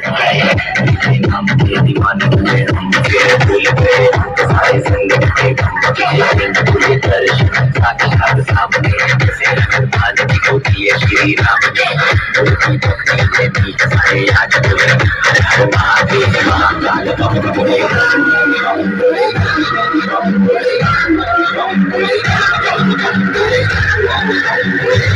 हम के दीवाने हुए हम तेरे दिल पे सारी जिंदगी तुझे दर्शन साक्षात सामने जैसे भगवान की होती है श्री राम ने उनकी भक्ति में भी सारे आज बोले हर हर महादेव महाकाल बम बोले बम बोले बम बोले बम बोले बम बोले बम बोले।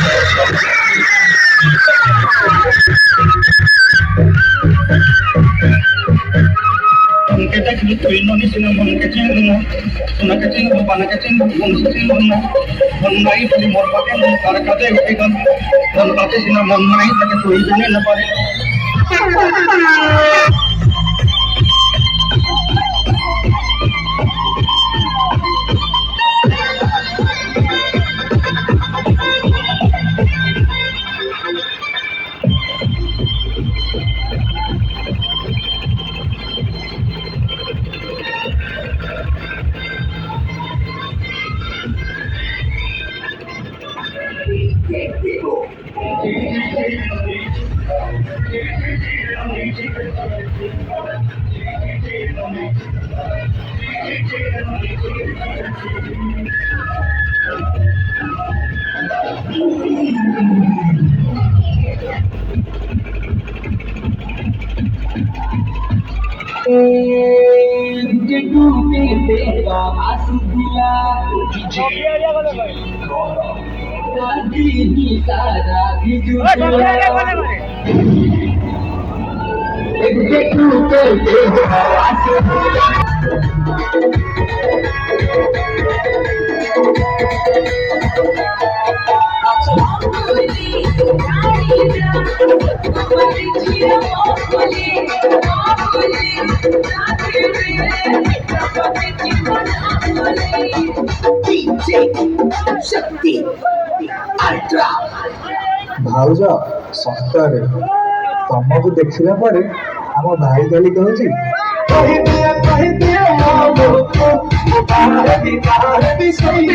Kita gitu Indonesia namun kecil no, na kecil no, bana kecil no, bun kecil no, bun naik di morpakan no, cara kata yang kita bun kata sih na bun naik tak itu ini na pare. शक्ति ultra ଭାଉଜ ସତରେ ତମକୁ ଦେଖିଲା ପରେ ଆମ ଭାଇ ଖାଲି କହୁଛି କହିଦିଅ କହିଦିଅ ମୋ ବୋଉକୁ, ମୋ ବାହାରେ ବି ବାହାରେ ବି ସେଇ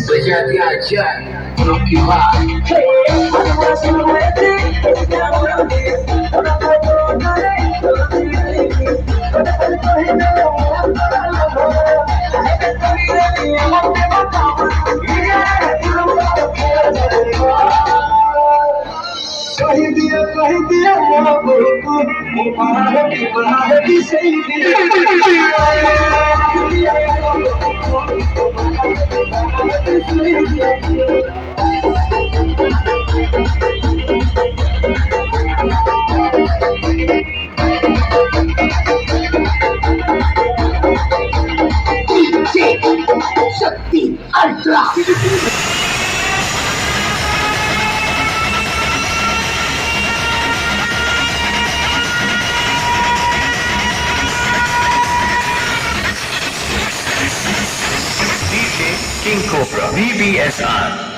Berjati aja Rocky कह दिया वो को बाहर भी सही शक्ति ultra King Cobra VBSR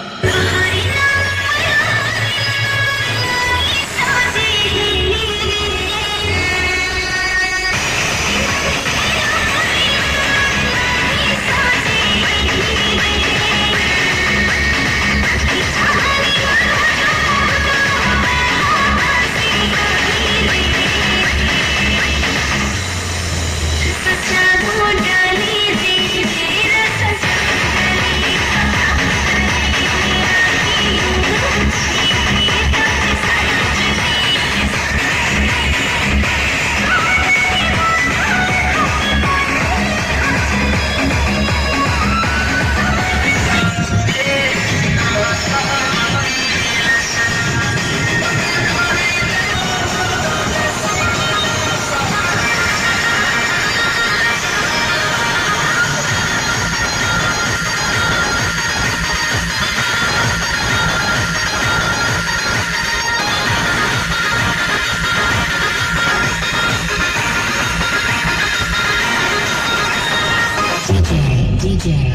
DJ.